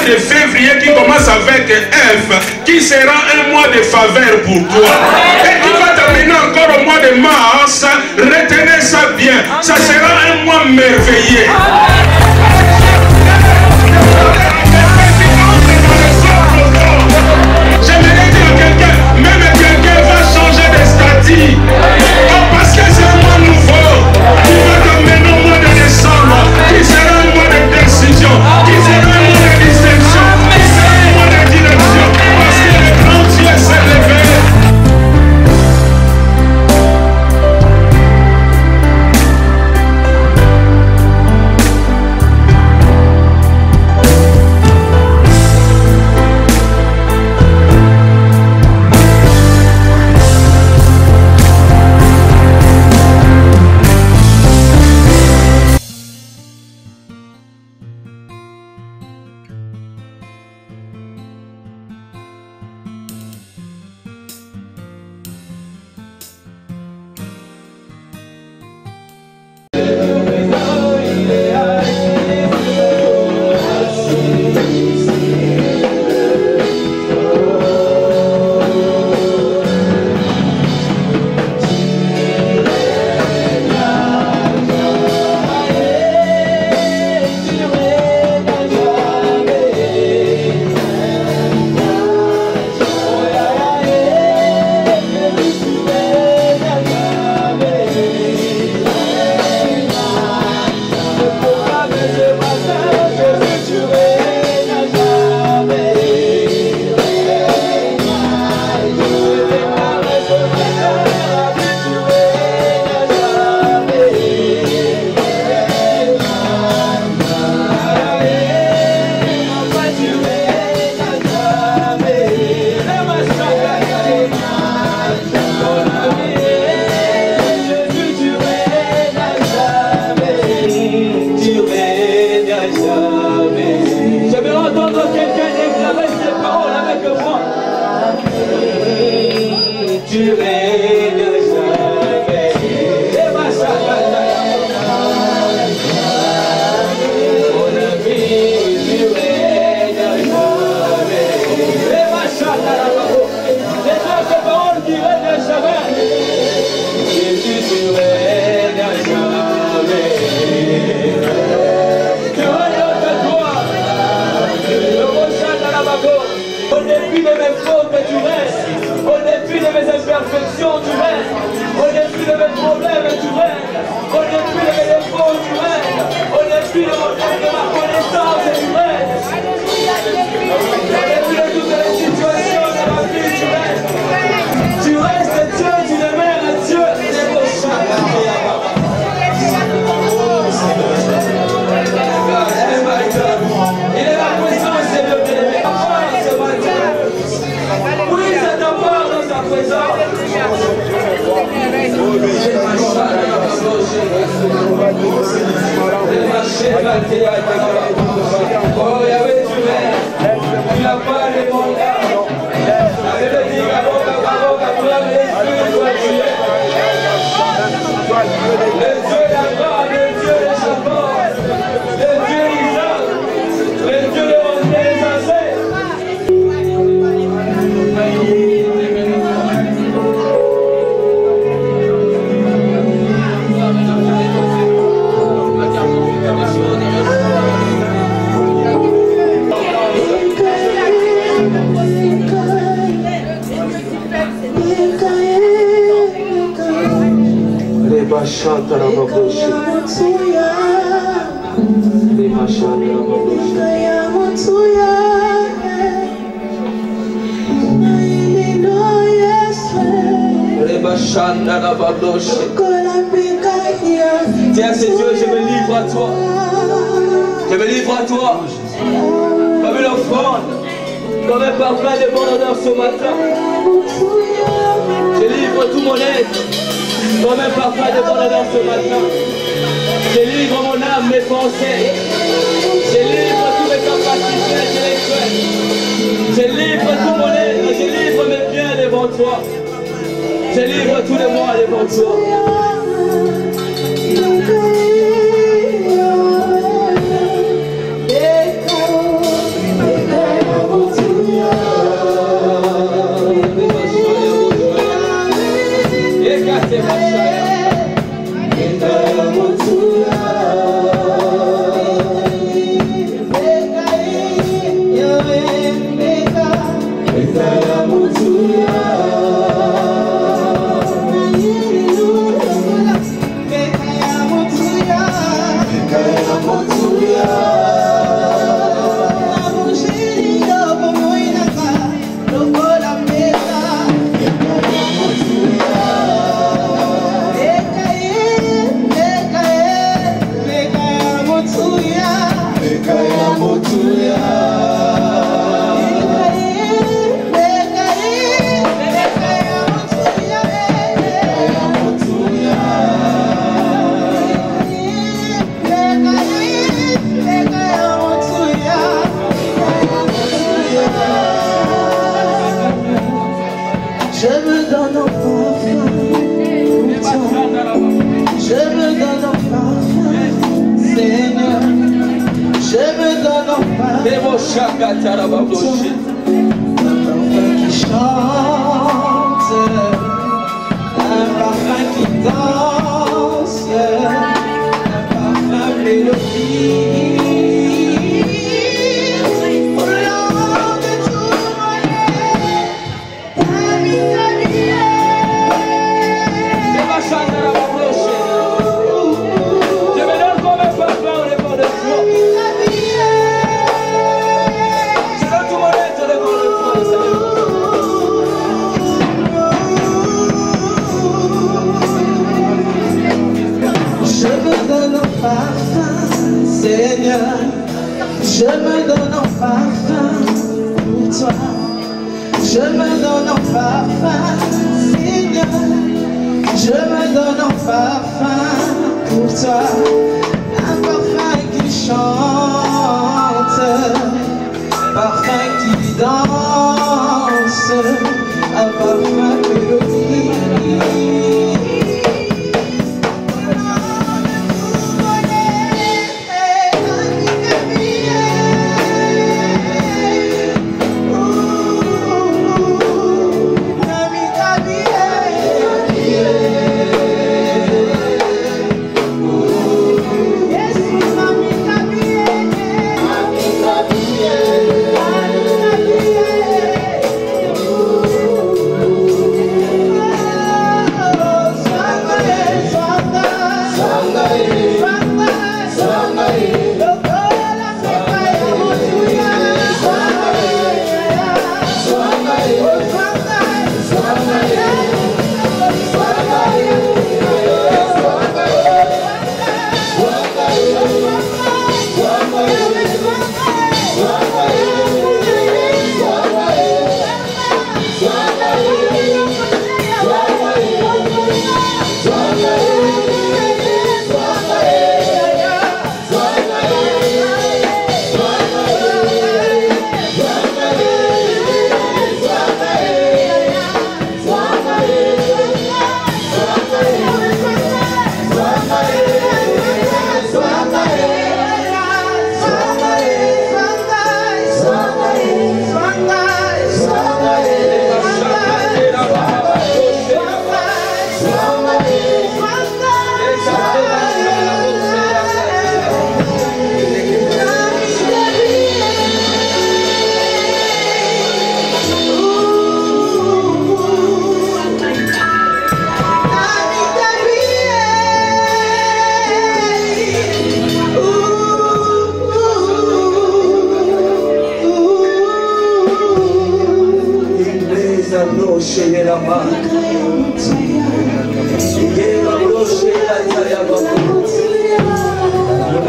de février qui commence avec F, qui sera un mois de faveur pour toi. Et qui va terminer encore au mois de mars. Retenez ça bien. Ça sera un mois merveilleux. J'aimerais dire à quelqu'un, même quelqu'un va changer de statut. Oh, parce que c'est un mois nouveau. Qui va t'amener au mois de décembre. Qui sera un mois de décision. Qui sera un mois de distinction. Qui sera un mois de direction. Parce que le grand Dieu s'est levé. Tiens, c'est Dieu, je me livre à toi. Je me livre à toi. Comme une offrande, comme un parfum de bon honneur ce matin. Je livre tout mon être, comme un parfum de bon honneur ce matin. Je livre mon âme, mes pensées. Je livre tous mes capacités intellectuelles. Je livre tout mon être, je livre mes biens devant toi. Je livre tous les mois devant toi. Demo Shakatara Baboshi. Qui chante, un parfum qui danse, un parfum mélodie. Au long de tout mon Demo Shakatara Baboshi. Je me donne comme un parfum au devant de toi. Je donne tout mon être au devant de toi, Seigneur. Je me donne en parfum, Seigneur. Je me donne en parfum pour toi. Je me donne en parfum, Seigneur. Je me donne en parfum pour toi. Un parfum qui chante, un parfum qui danse, un parfum mélodie.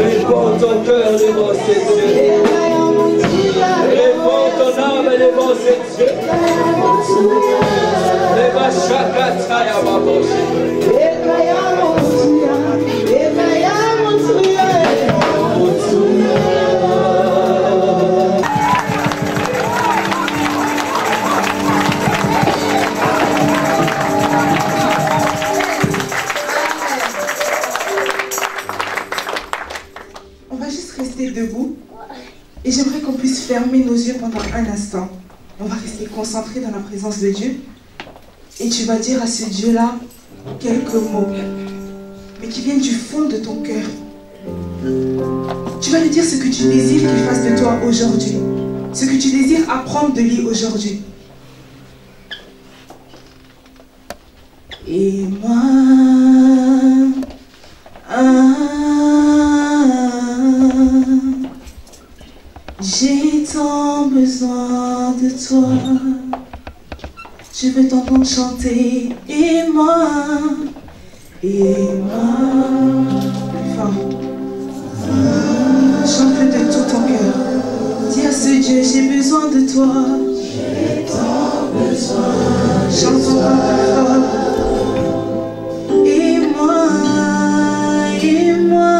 Réponds ton cœur devant ses yeux. Réponds ton âme devant ses yeux. Leva Shakataya Baboshi. Debout et j'aimerais qu'on puisse fermer nos yeux pendant un instant. On va rester concentré dans la présence de Dieu et tu vas dire à ce Dieu-là quelques mots, mais qui viennent du fond de ton cœur. Tu vas lui dire ce que tu désires qu'il fasse de toi aujourd'hui, ce que tu désires apprendre de lui aujourd'hui. Et moi, j'ai tant besoin de toi. Je veux t'entendre chanter. Et moi, plus fort. Chante-le de tout ton cœur. Dis à ce Dieu, j'ai besoin de toi. J'ai tant besoin. Chante ton cœur plus fort. Et moi, et moi.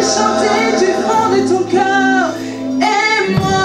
Chanter du fond de ton cœur. Et moi,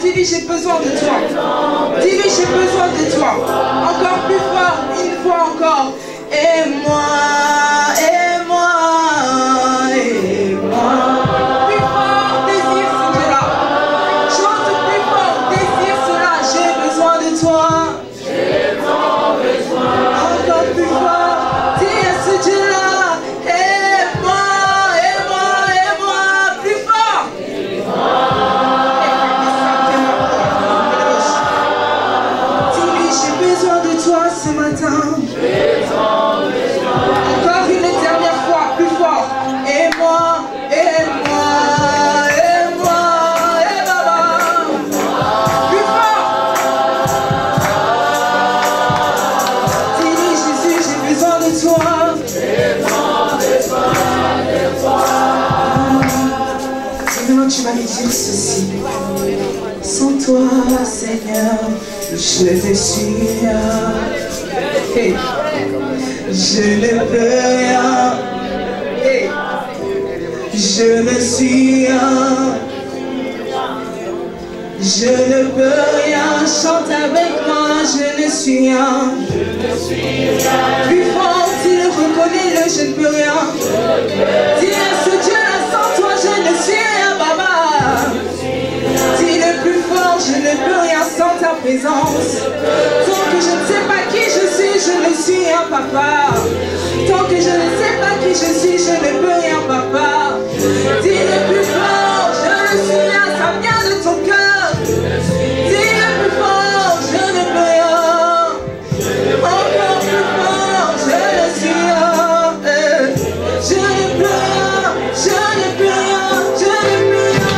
dis-lui, j'ai besoin de toi. Dis-lui, j'ai besoin de toi. Encore plus fort, une fois encore. Et moi, et moi, et moi. Plus fort, désire ce Dieu-là. Chante plus fort, désire cela. J'ai besoin de toi. Encore plus fort, dis à ce Dieu-là. Et moi, et moi, et moi. Plus fort. Dis-lui, j'ai besoin de toi ce matin. Encore une dernière fois, plus fort. Et moi, et moi, et moi, et Baba. Plus fort. Dis-lui, Jésus, j'ai besoin de toi. Et maintenant, tu vas lui dire ceci. Sans toi, Seigneur, je ne suis rien. Hey. Je ne peux rien. Hey. Je ne suis rien. Je ne peux rien. Chante avec moi. Je ne suis rien. Plus fort, dis-le, reconnais-le. Je ne peux rien. Dis à ce Dieu-là, sans toi, je ne suis rien, Baba. Dis-le plus fort, je ne peux rien sans ta présence. Tant que je ne sais pas qui je ne suis rien, Papa. Tant que je ne sais pas qui je suis, je ne peux rien, Papa. Dis-le plus fort, je ne suis rien, ça vient de ton cœur. Dis-le plus fort, je ne peux rien. Encore plus fort, je ne suis rien. Je ne peux rien, je ne peux rien, je ne peux rien.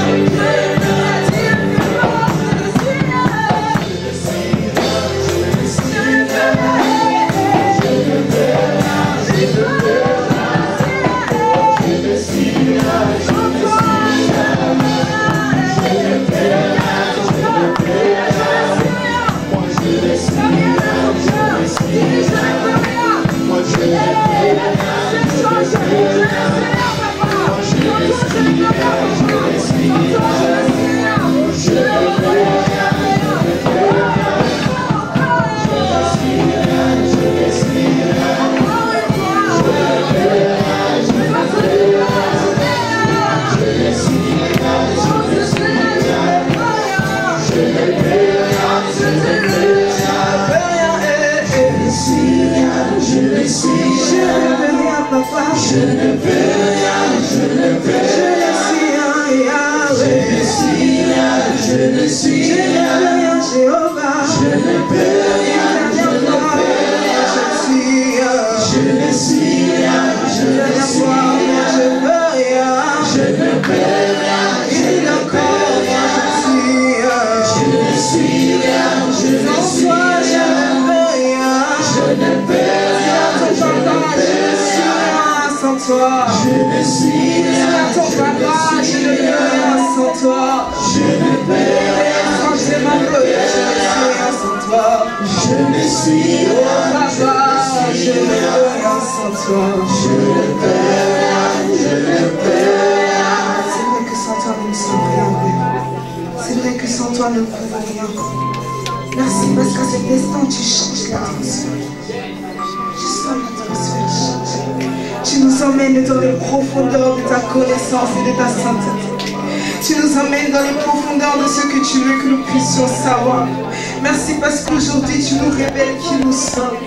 Merci parce qu'aujourd'hui tu nous révèles qui nous sommes.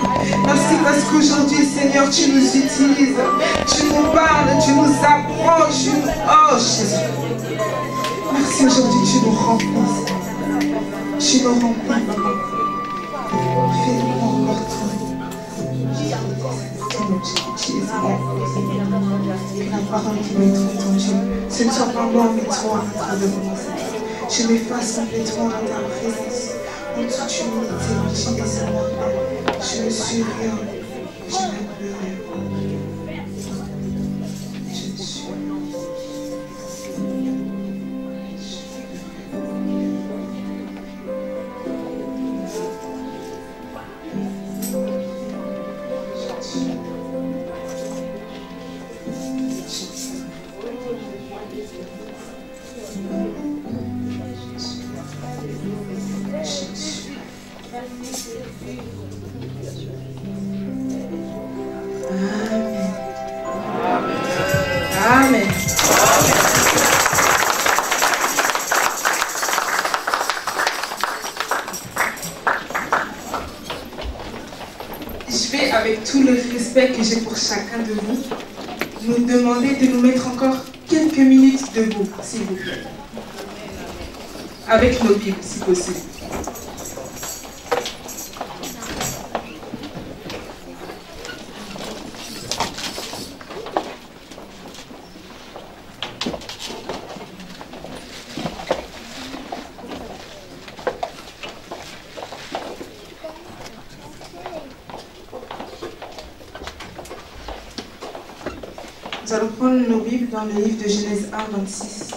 Merci parce qu'aujourd'hui, Seigneur, tu nous utilises. Tu nous parles, tu nous apprends. Oh Jésus. Merci aujourd'hui, tu nous remplis. Tu nous remplis. Fais-nous encore toi. Utilise-moi. Que la parole qui va être entendue, ce ne soit pas moi, mais toi à travers moi. Je m'efface complètement dans ta présence. En toute humilité, utilise-moi. Je ne suis rien. Je ne peux rien. Je ne suis rien. avec tout le respect que j'ai pour chacun de vous, nous demander de nous mettre encore quelques minutes debout, s'il vous plaît. Avec nos Bibles, si possible. Nous allons prendre nos Bibles dans le livre de Genèse 1, 26.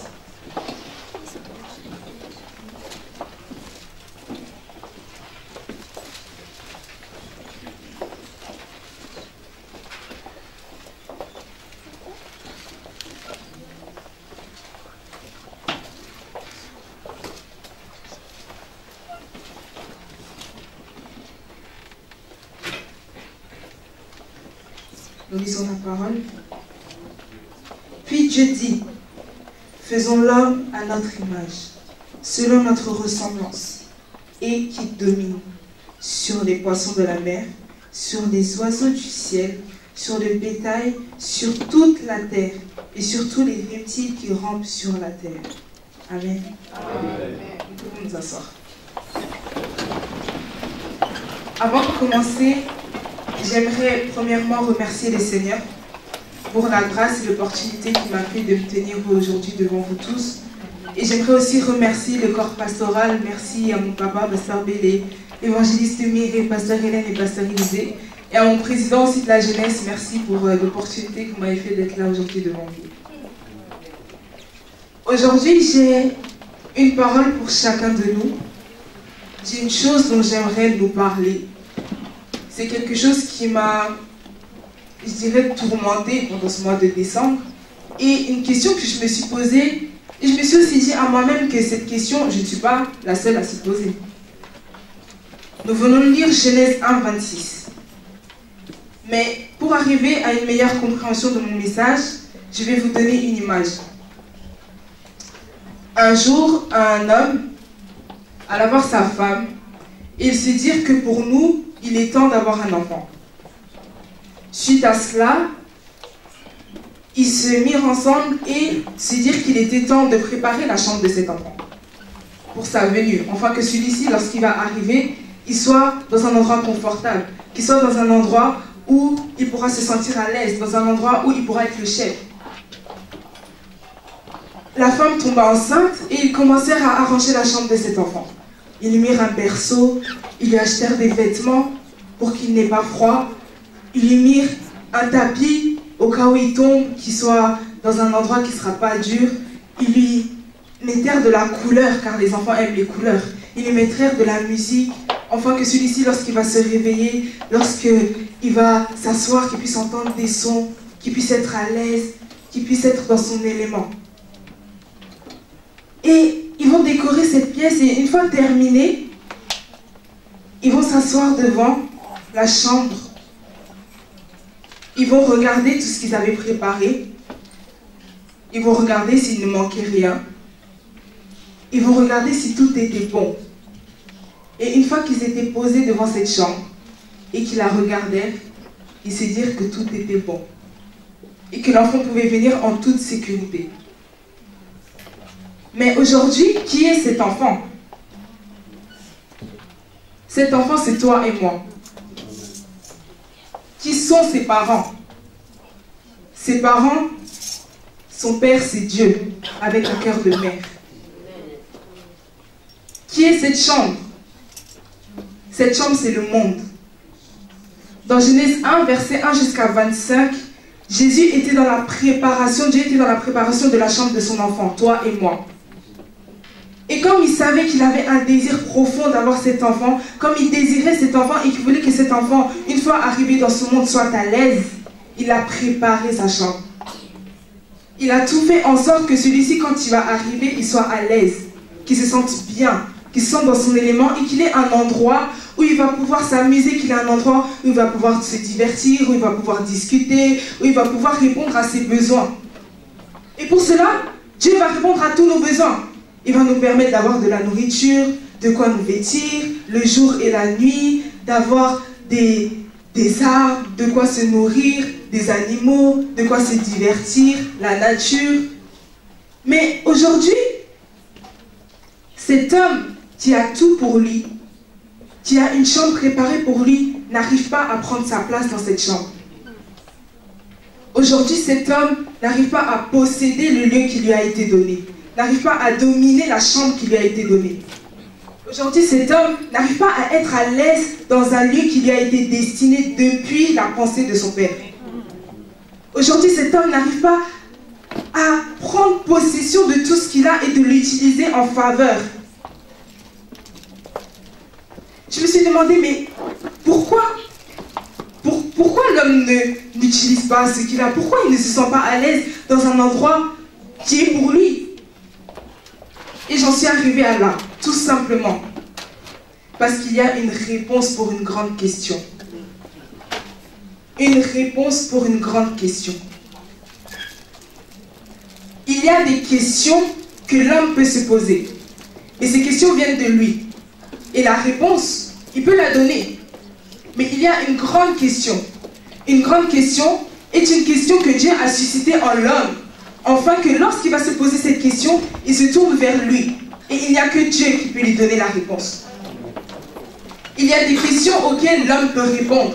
Nous lisons la parole. Puis Dieu dit, faisons l'homme à notre image, selon notre ressemblance, et qui domine sur les poissons de la mer, sur les oiseaux du ciel, sur le bétail, sur toute la terre, et sur tous les reptiles qui rampent sur la terre. Amen. Amen. Nous pouvons nous asseoir. Avant de commencer, j'aimerais premièrement remercier le Seigneur pour la grâce et l'opportunité qu'il m'a fait de me tenir aujourd'hui devant vous tous. Et j'aimerais aussi remercier le corps pastoral. Merci à mon papa, Pasteur Bélé, l'évangéliste Mireille, Pasteur Hélène et Pasteur Élisée. Et à mon président aussi de la jeunesse, merci pour l'opportunité que vous m'avez fait d'être là aujourd'hui devant vous. Aujourd'hui, j'ai une parole pour chacun de nous. J'ai une chose dont j'aimerais nous parler. C'est quelque chose qui m'a, je dirais, tourmentée pendant ce mois de décembre. Et une question que je me suis posée, et je me suis aussi dit à moi-même que cette question, je ne suis pas la seule à se poser. Nous venons de lire Genèse 1, 26. Mais pour arriver à une meilleure compréhension de mon message, je vais vous donner une image. Un jour, un homme alla voir sa femme et il se dit que pour nous, il est temps d'avoir un enfant. Suite à cela, ils se mirent ensemble et se dirent qu'il était temps de préparer la chambre de cet enfant pour sa venue. Enfin que celui-ci, lorsqu'il va arriver, il soit dans un endroit confortable, qu'il soit dans un endroit où il pourra se sentir à l'aise, dans un endroit où il pourra être le chef. La femme tomba enceinte et ils commencèrent à arranger la chambre de cet enfant. Ils lui mirent un berceau, ils lui achetèrent des vêtements pour qu'il n'ait pas froid. Ils lui mirent un tapis au cas où il tombe, qu'il soit dans un endroit qui ne sera pas dur. Ils lui mettèrent de la couleur, car les enfants aiment les couleurs. Ils lui mettrent de la musique, afin que celui-ci, lorsqu'il va se réveiller, lorsqu'il va s'asseoir, qu'il puisse entendre des sons, qu'il puisse être à l'aise, qu'il puisse être dans son élément. Et ils vont décorer cette pièce et une fois terminée, ils vont s'asseoir devant la chambre. Ils vont regarder tout ce qu'ils avaient préparé. Ils vont regarder s'il ne manquait rien. Ils vont regarder si tout était bon. Et une fois qu'ils étaient posés devant cette chambre et qu'ils la regardèrent, ils se dirent que tout était bon. Et que l'enfant pouvait venir en toute sécurité. Mais aujourd'hui, qui est cet enfant? Cet enfant, c'est toi et moi. Qui sont ses parents? Ses parents, son père, c'est Dieu, avec un cœur de mère. Qui est cette chambre? Cette chambre, c'est le monde. Dans Genèse 1, verset 1 jusqu'à 25, Jésus était dans la préparation, Dieu était dans la préparation de la chambre de son enfant, toi et moi. Et comme il savait qu'il avait un désir profond d'avoir cet enfant, comme il désirait cet enfant et qu'il voulait que cet enfant, une fois arrivé dans ce monde, soit à l'aise, il a préparé sa chambre. Il a tout fait en sorte que celui-ci, quand il va arriver, il soit à l'aise, qu'il se sente bien, qu'il se sente dans son élément et qu'il ait un endroit où il va pouvoir s'amuser, qu'il ait un endroit où il va pouvoir se divertir, où il va pouvoir discuter, où il va pouvoir répondre à ses besoins. Et pour cela, Dieu va répondre à tous nos besoins. Il va nous permettre d'avoir de la nourriture, de quoi nous vêtir, le jour et la nuit, d'avoir des des arbres, de quoi se nourrir, des animaux, de quoi se divertir, la nature. Mais aujourd'hui, cet homme qui a tout pour lui, qui a une chambre préparée pour lui, n'arrive pas à prendre sa place dans cette chambre. Aujourd'hui, cet homme n'arrive pas à posséder le lieu qui lui a été donné, n'arrive pas à dominer la chambre qui lui a été donnée. Aujourd'hui, cet homme n'arrive pas à être à l'aise dans un lieu qui lui a été destiné depuis la pensée de son père. Aujourd'hui, cet homme n'arrive pas à prendre possession de tout ce qu'il a et de l'utiliser en faveur. Je me suis demandé, mais pourquoi l'homme n'utilise pas ce qu'il a? Pourquoi il ne se sent pas à l'aise dans un endroit qui est pour lui? Et j'en suis arrivée à là, tout simplement. Parce qu'il y a une réponse pour une grande question. Une réponse pour une grande question. Il y a des questions que l'homme peut se poser. Et ces questions viennent de lui. Et la réponse, il peut la donner. Mais il y a une grande question. Une grande question est une question que Dieu a suscitée en l'homme. Afin que lorsqu'il va se poser cette question, il se tourne vers lui. Et il n'y a que Dieu qui peut lui donner la réponse. Il y a des questions auxquelles l'homme peut répondre.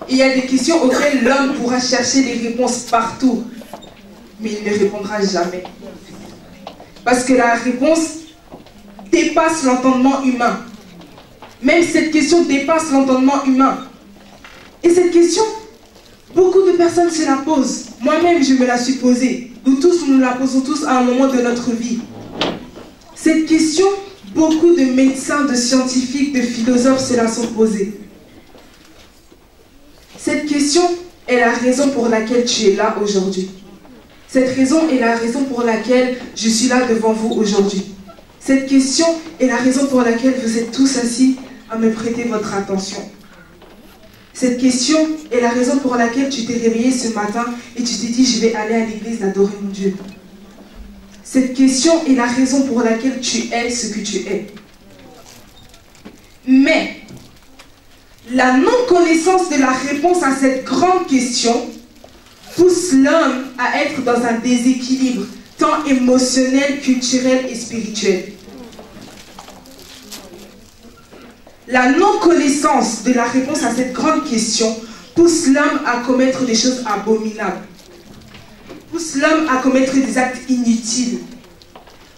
Il y a des questions auxquelles l'homme pourra chercher des réponses partout. Mais il ne répondra jamais. Parce que la réponse dépasse l'entendement humain. Même cette question dépasse l'entendement humain. Et cette question, beaucoup de personnes se la posent. Moi-même, je me la suis posée. Nous tous, nous la posons tous à un moment de notre vie. Cette question, beaucoup de médecins, de scientifiques, de philosophes se la sont posées. Cette question est la raison pour laquelle tu es là aujourd'hui. Cette raison est la raison pour laquelle je suis là devant vous aujourd'hui. Cette question est la raison pour laquelle vous êtes tous assis à me prêter votre attention. Cette question est la raison pour laquelle tu t'es réveillé ce matin et tu t'es dit, je vais aller à l'église adorer mon Dieu. Cette question est la raison pour laquelle tu es ce que tu es. Mais, la non-connaissance de la réponse à cette grande question pousse l'homme à être dans un déséquilibre, tant émotionnel, culturel et spirituel. La non-connaissance de la réponse à cette grande question pousse l'homme à commettre des choses abominables, pousse l'homme à commettre des actes inutiles,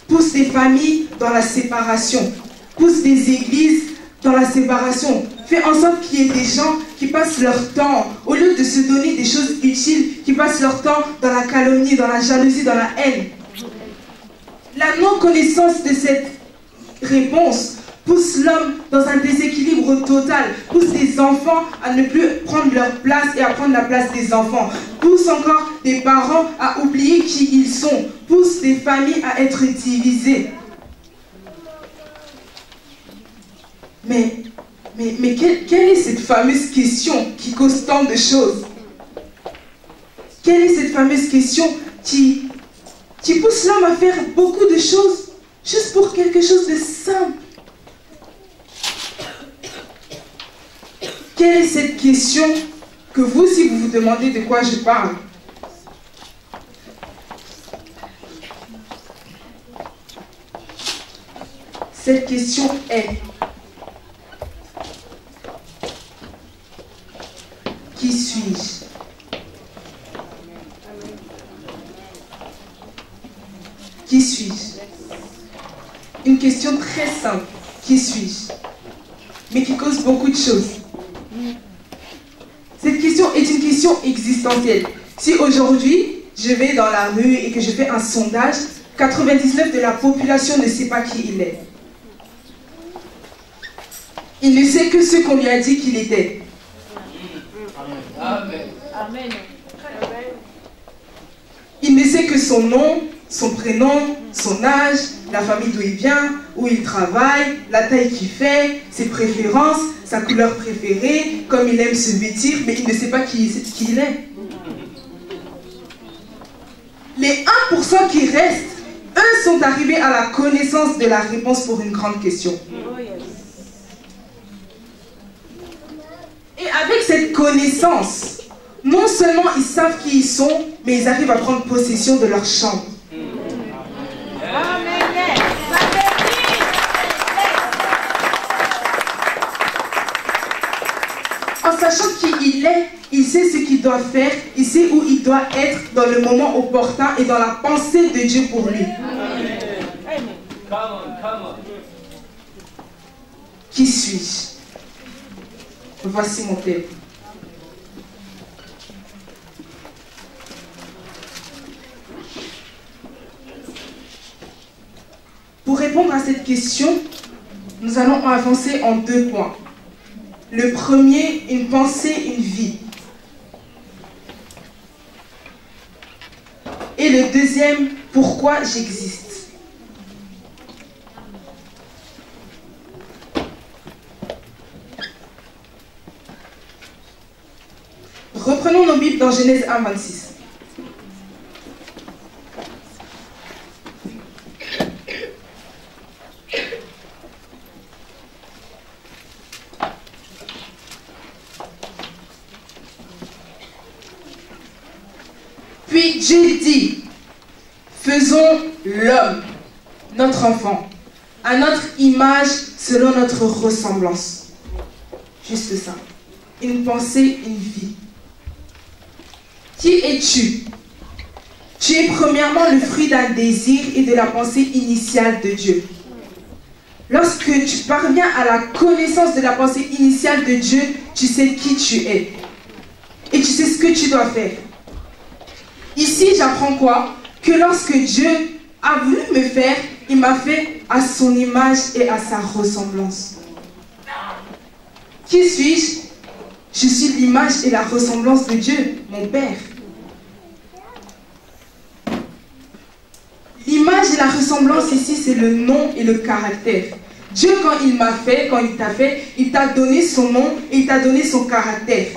pousse des familles dans la séparation, pousse des églises dans la séparation, fait en sorte qu'il y ait des gens qui passent leur temps, au lieu de se donner des choses utiles, qui passent leur temps dans la calomnie, dans la jalousie, dans la haine. La non-connaissance de cette réponse pousse l'homme dans un déséquilibre total, pousse des enfants à ne plus prendre leur place et à prendre la place des enfants, pousse encore des parents à oublier qui ils sont, pousse des familles à être divisées. Mais quelle est cette fameuse question qui cause tant de choses? Quelle est cette fameuse question qui pousse l'homme à faire beaucoup de choses juste pour quelque chose de simple? Quelle est cette question que vous, si vous vous demandez de quoi je parle? Cette question est: qui suis-je? Qui suis-je? Une question très simple. Qui suis-je? Mais qui cause beaucoup de choses. Cette question est une question existentielle. Si aujourd'hui, je vais dans la rue et que je fais un sondage, 99% de la population ne sait pas qui il est. Il ne sait que ce qu'on lui a dit qu'il était. Amen. Amen. Il ne sait que son nom, son prénom, son âge, la famille d'où il vient, où il travaille, la taille qu'il fait, ses préférences, sa couleur préférée, comme il aime se vêtir, mais il ne sait pas qui il est. Les 1% qui restent, eux sont arrivés à la connaissance de la réponse pour une grande question. Et avec cette connaissance, non seulement ils savent qui ils sont, mais ils arrivent à prendre possession de leur chambre. En sachant qui il est, il sait ce qu'il doit faire, il sait où il doit être dans le moment opportun et dans la pensée de Dieu pour lui. Qui suis-je? Voici mon thème. Pour répondre à cette question, nous allons avancer en 2 points. Le premier, une pensée, une vie. Et le deuxième, pourquoi j'existe. Reprenons nos Bibles dans Genèse 1, 26. Puis Dieu dit, faisons l'homme, notre enfant, à notre image selon notre ressemblance. Juste ça. Une pensée, une vie. Qui es-tu? Tu es premièrement le fruit d'un désir et de la pensée initiale de Dieu. Lorsque tu parviens à la connaissance de la pensée initiale de Dieu, tu sais qui tu es. Et tu sais ce que tu dois faire. Ici, j'apprends quoi? Que lorsque Dieu a voulu me faire, il m'a fait à son image et à sa ressemblance. Qui suis-je? Je suis l'image et la ressemblance de Dieu, mon Père. L'image et la ressemblance ici, c'est le nom et le caractère. Dieu, quand il m'a fait, quand il t'a fait, il t'a donné son nom et il t'a donné son caractère.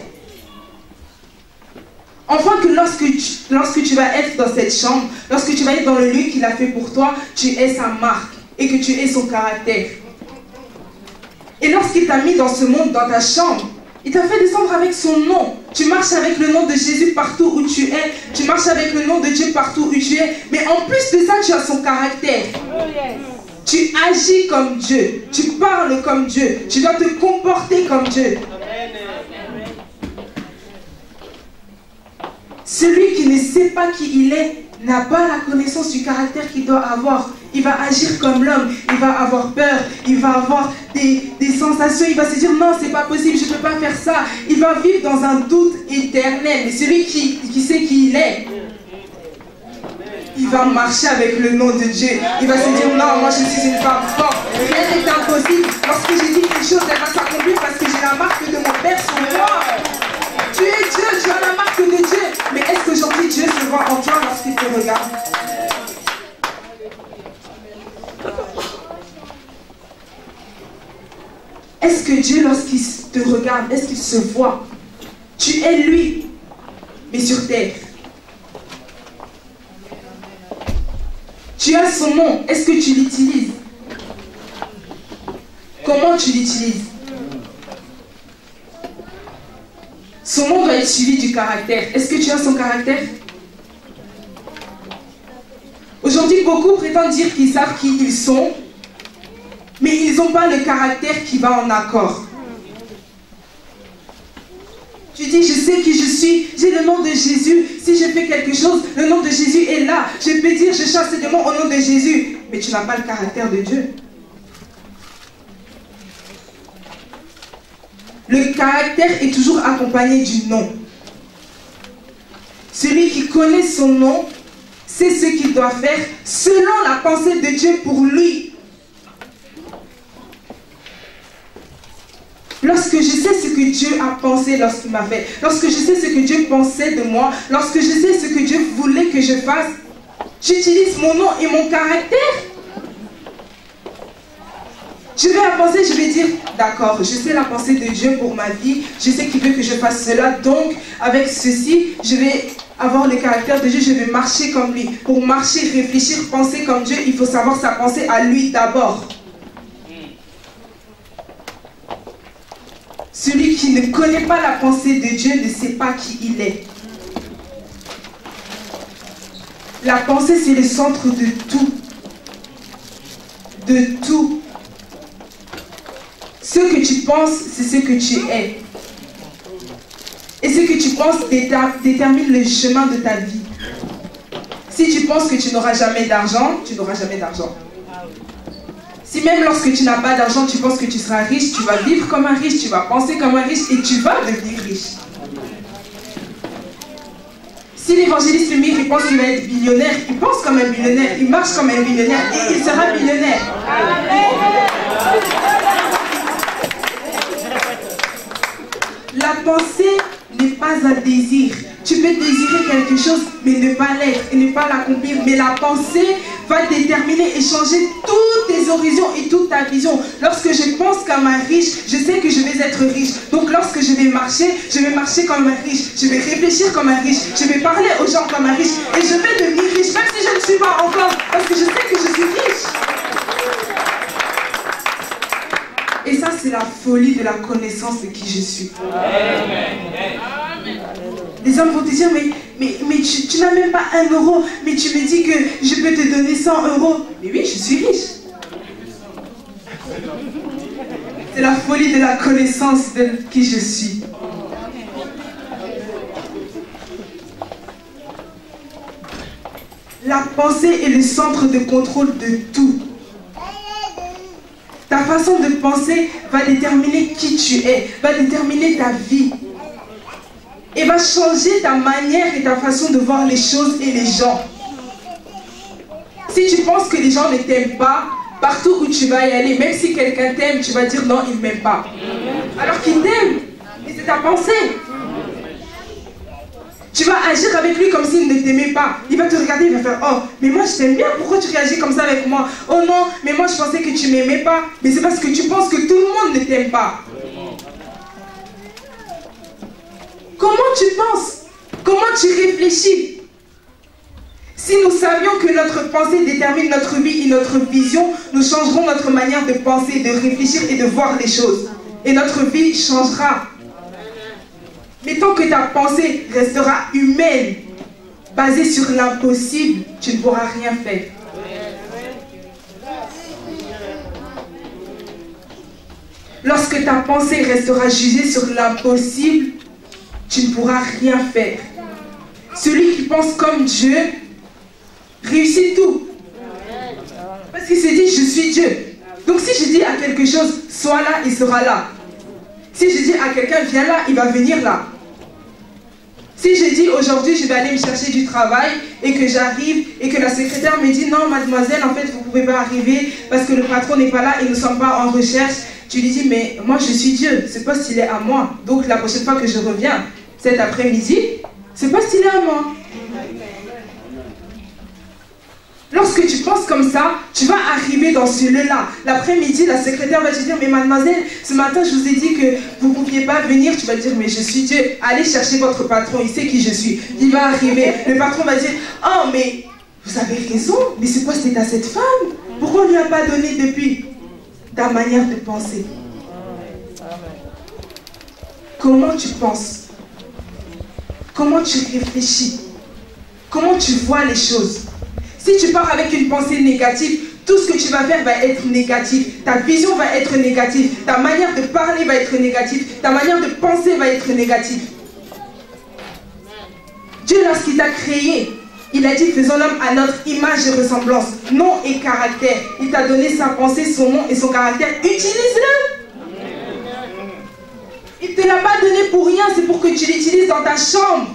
Enfin que lorsque tu vas être dans cette chambre, lorsque tu vas être dans le lieu qu'il a fait pour toi, tu es sa marque et que tu es son caractère. Et lorsqu'il t'a mis dans ce monde, dans ta chambre, il t'a fait descendre avec son nom. Tu marches avec le nom de Jésus partout où tu es. Tu marches avec le nom de Dieu partout où tu es. Mais en plus de ça, tu as son caractère. Tu agis comme Dieu. Tu parles comme Dieu. Tu dois te comporter comme Dieu. Celui qui ne sait pas qui il est n'a pas la connaissance du caractère qu'il doit avoir. Il va agir comme l'homme, il va avoir peur, il va avoir des sensations, il va se dire non, c'est pas possible, je ne peux pas faire ça. Il va vivre dans un doute éternel. Mais celui qui sait qui il est, il va marcher avec le nom de Dieu. Il va se dire non, moi je suis une femme forte, rien n'est impossible. Lorsque j'ai dit quelque chose, elle va s'accomplir parce que j'ai la marque de mon Père sur moi. Tu es Dieu, tu as la marque de Dieu. Mais est-ce qu'aujourd'hui Dieu se voit en toi lorsqu'il te regarde? Est-ce que Dieu, lorsqu'il te regarde, est-ce qu'il se voit? Tu es lui, mais sur terre. Tu as son nom, est-ce que tu l'utilises? Comment tu l'utilises? Son nom doit être suivi du caractère. Est-ce que tu as son caractère? Aujourd'hui, beaucoup prétendent dire qu'ils savent qui ils sont, mais ils n'ont pas le caractère qui va en accord. Tu dis, je sais qui je suis, j'ai le nom de Jésus. Si je fais quelque chose, le nom de Jésus est là. Je peux dire, je chasse les démons au nom de Jésus. Mais tu n'as pas le caractère de Dieu. Le caractère est toujours accompagné du nom. Celui qui connaît son nom sait ce qu'il doit faire selon la pensée de Dieu pour lui. Lorsque je sais ce que Dieu a pensé lorsqu'il m'a fait, lorsque je sais ce que Dieu pensait de moi, lorsque je sais ce que Dieu voulait que je fasse, j'utilise mon nom et mon caractère. Je vais avancer, je vais dire, d'accord, je sais la pensée de Dieu pour ma vie, je sais qu'il veut que je fasse cela, donc avec ceci, je vais avoir le caractère de Dieu, je vais marcher comme lui. Pour marcher, réfléchir, penser comme Dieu, il faut savoir sa pensée à lui d'abord. Celui qui ne connaît pas la pensée de Dieu ne sait pas qui il est. La pensée, c'est le centre de tout. De tout. Ce que tu penses, c'est ce que tu es. Et ce que tu penses détermine le chemin de ta vie. Si tu penses que tu n'auras jamais d'argent, tu n'auras jamais d'argent. Si même lorsque tu n'as pas d'argent, tu penses que tu seras riche, tu vas vivre comme un riche, tu vas penser comme un riche et tu vas devenir riche. Si l'évangéliste Lumire, il pense qu'il va être billionnaire, il pense comme un billionnaire, il marche comme un billionnaire et il sera billionnaire. La pensée n'est pas un désir. Tu peux désirer quelque chose, mais ne pas l'être et ne pas l'accomplir. Mais la pensée va déterminer et changer tous tes horizons et toute ta vision. Lorsque je pense comme un riche, je sais que je vais être riche. Donc lorsque je vais marcher comme un riche. Je vais réfléchir comme un riche. Je vais parler aux gens comme un riche. Et je vais devenir riche, même si je ne suis pas encore. Parce que je sais que je suis riche. Et ça, c'est la folie de la connaissance de qui je suis. Les hommes vont te dire, mais tu n'as même pas 1 euro, mais tu me dis que je peux te donner 100 euros. Mais oui, je suis riche. C'est la folie de la connaissance de qui je suis. La pensée est le centre de contrôle de tout. Ta façon de penser va déterminer qui tu es, va déterminer ta vie. Et va changer ta manière et ta façon de voir les choses et les gens. Si tu penses que les gens ne t'aiment pas, partout où tu vas y aller, même si quelqu'un t'aime, tu vas dire non, il ne m'aime pas. Alors qu'il t'aime, et c'est ta pensée. Tu vas agir avec lui comme s'il ne t'aimait pas. Il va te regarder, il va faire oh, mais moi je t'aime bien, pourquoi tu réagis comme ça avec moi? Oh non, mais moi je pensais que tu ne m'aimais pas. Mais c'est parce que tu penses que tout le monde ne t'aime pas. Comment tu penses? Comment tu réfléchis? Si nous savions que notre pensée détermine notre vie et notre vision, nous changerons notre manière de penser, de réfléchir et de voir les choses. Et notre vie changera. Mais tant que ta pensée restera humaine, basée sur l'impossible, tu ne pourras rien faire. Lorsque ta pensée restera jugée sur l'impossible, tu ne pourras rien faire. Celui qui pense comme Dieu réussit tout. Parce qu'il s'est dit, je suis Dieu. Donc si je dis à quelque chose, sois là, il sera là. Si je dis à quelqu'un, viens là, il va venir là. Si je dis aujourd'hui, je vais aller me chercher du travail et que j'arrive et que la secrétaire me dit, non mademoiselle, en fait, vous ne pouvez pas arriver parce que le patron n'est pas là et nous ne sommes pas en recherche. Tu lui dis, mais moi je suis Dieu, ce poste il est à moi. Donc la prochaine fois que je reviens, cet après-midi, ce poste il est à moi. Lorsque tu penses comme ça, tu vas arriver dans ce lieu-là. L'après-midi, la secrétaire va te dire, mais mademoiselle, ce matin je vous ai dit que vous ne pouviez pas venir. Tu vas dire, mais je suis Dieu, allez chercher votre patron, il sait qui je suis. Il va arriver, le patron va dire, oh mais vous avez raison, mais ce poste est à cette femme. Pourquoi on ne lui a pas donné depuis? Ta manière de penser. Comment tu penses? Comment tu réfléchis? Comment tu vois les choses? Si tu pars avec une pensée négative, tout ce que tu vas faire va être négatif. Ta vision va être négative. Ta manière de parler va être négative. Ta manière de penser va être négative. Dieu, lorsqu'il t'a créé, il a dit, faisons l'homme à notre image et ressemblance. Nom et caractère. Il t'a donné sa pensée, son nom et son caractère. Utilise-le. Il ne te l'a pas donné pour rien. C'est pour que tu l'utilises dans ta chambre.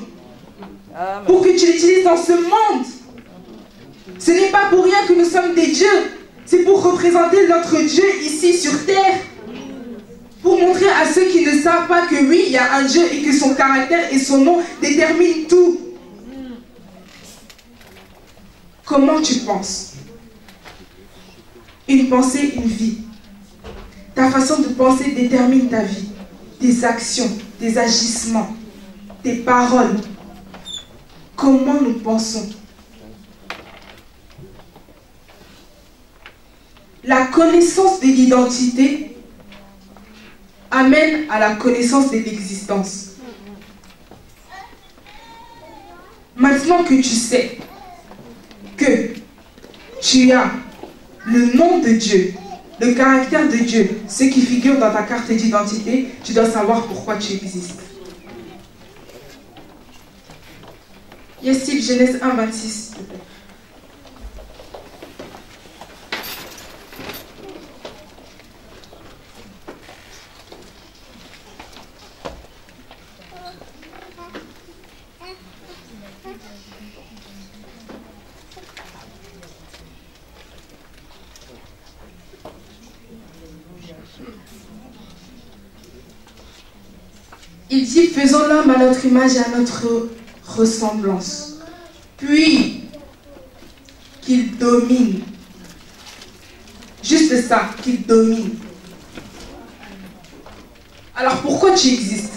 Pour que tu l'utilises dans ce monde. Ce n'est pas pour rien que nous sommes des dieux. C'est pour représenter notre Dieu ici sur terre. Pour montrer à ceux qui ne savent pas que oui, il y a un Dieu et que son caractère et son nom déterminent tout. Comment tu penses? Une pensée, une vie. Ta façon de penser détermine ta vie. Tes actions, tes agissements, tes paroles. Comment nous pensons? La connaissance de l'identité amène à la connaissance de l'existence. Maintenant que tu sais que tu as le nom de Dieu, le caractère de Dieu, ce qui figure dans ta carte d'identité, tu dois savoir pourquoi tu existes. Yes, Genèse 1, 26. Il dit, faisons l'homme à notre image et à notre ressemblance, puis qu'il domine. Juste ça, qu'il domine. Alors pourquoi tu existes?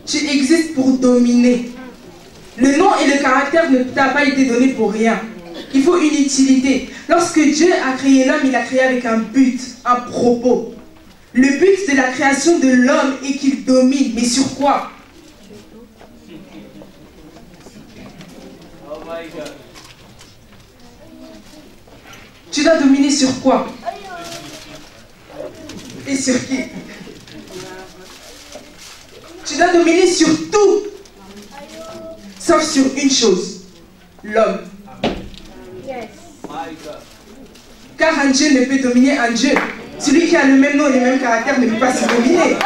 Tu existes pour dominer. Le nom et le caractère ne t'a pas été donné pour rien. Il faut une utilité. Lorsque Dieu a créé l'homme, il a créé avec un but, un propos. Le but de la création de l'homme est qu'il domine. Mais sur quoi? Oh my God. Tu dois dominer sur quoi? Et sur qui? Tu dois dominer sur tout. Sauf sur une chose. L'homme. My God. Car un Dieu ne peut dominer un Dieu. Celui qui a le même nom et le même caractère ne peut pas se dominer.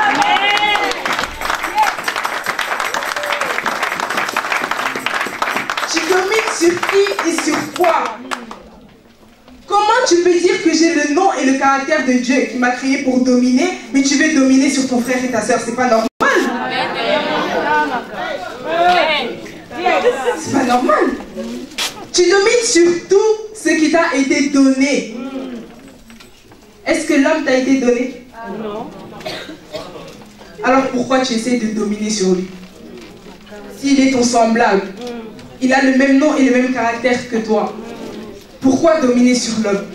Tu domines sur qui et sur quoi? Comment tu peux dire que j'ai le nom et le caractère de Dieu qui m'a créé pour dominer, mais tu veux dominer sur ton frère et ta soeur? C'est pas normal. C'est pas normal. Tu domines sur tout ce qui t'a été donné. Est-ce que l'homme t'a été donné? Non. Alors pourquoi tu essaies de dominer sur lui? S'il est ton semblable, il a le même nom et le même caractère que toi, pourquoi dominer sur l'homme?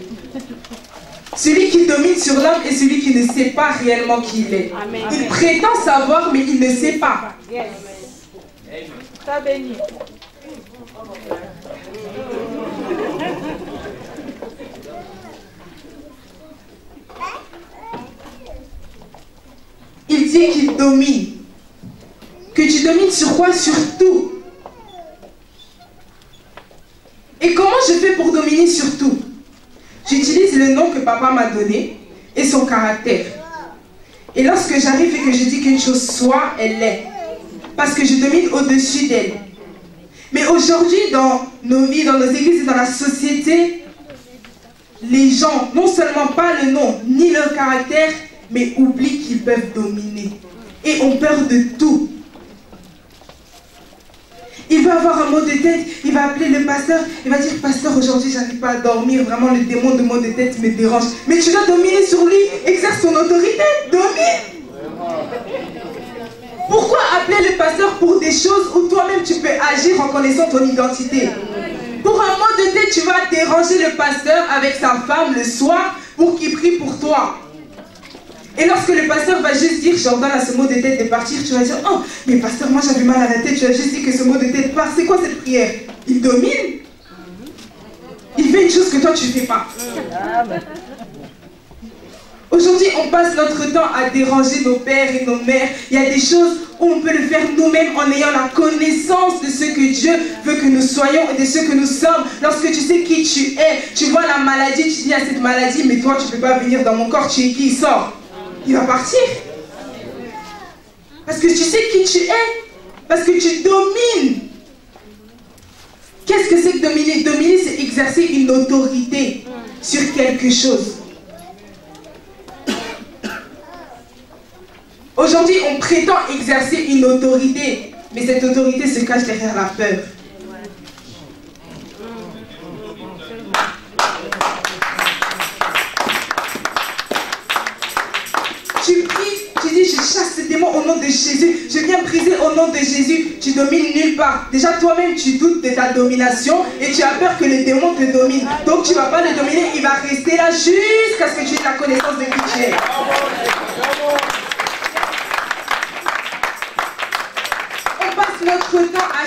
Celui qui domine sur l'homme est celui qui ne sait pas réellement qui il est. Amen. Il prétend savoir, mais il ne sait pas. Yes. T'as béni. Il dit qu'il domine. Que tu domines sur quoi? Sur tout. Et comment je fais pour dominer sur tout? J'utilise le nom que papa m'a donné et son caractère. Et lorsque j'arrive et que je dis qu'une chose soit, elle l'est. Parce que je domine au-dessus d'elle. Mais aujourd'hui, dans nos vies, dans nos églises et dans la société, les gens, non seulement pas le nom ni le caractère, mais oublient qu'ils peuvent dominer. Et ont peur de tout. Il va avoir un mot de tête, il va appeler le pasteur, il va dire, pasteur, aujourd'hui, j'arrive pas à dormir, vraiment le démon de mot de tête me dérange. Mais tu dois dominer sur lui, exerce ton autorité, domine. Pourquoi appeler le pasteur pour des choses où toi-même tu peux agir en connaissant ton identité? Pour un mot de tête, tu vas déranger le pasteur avec sa femme le soir pour qu'il prie pour toi. Et lorsque le pasteur va juste dire, j'ordonne à ce mot de tête de partir, tu vas dire, oh, mais pasteur, moi j'avais mal à la tête, tu as juste dit que ce mot de tête part. C'est quoi cette prière? Il domine. Il fait une chose que toi tu ne fais pas. Aujourd'hui, on passe notre temps à déranger nos pères et nos mères. Il y a des choses où on peut le faire nous-mêmes en ayant la connaissance de ce que Dieu veut que nous soyons et de ce que nous sommes. Lorsque tu sais qui tu es, tu vois la maladie, tu dis à cette maladie, mais toi tu ne peux pas venir dans mon corps, tu es qui? Il sort. Il va partir. Parce que tu sais qui tu es. Parce que tu domines. Qu'est-ce que c'est que dominer? Dominer, c'est exercer une autorité sur quelque chose. Aujourd'hui, on prétend exercer une autorité, mais cette autorité se cache derrière la peur. Tu pries, tu dis, je chasse ce démon au nom de de Jésus. Je viens briser au nom de Jésus. Tu domines nulle part. Déjà, toi-même, tu doutes de ta domination et tu as peur que le démon te domine. Donc, tu ne vas pas le dominer. Il va rester là jusqu'à ce que tu aies la connaissance de qui tu es. Notre temps à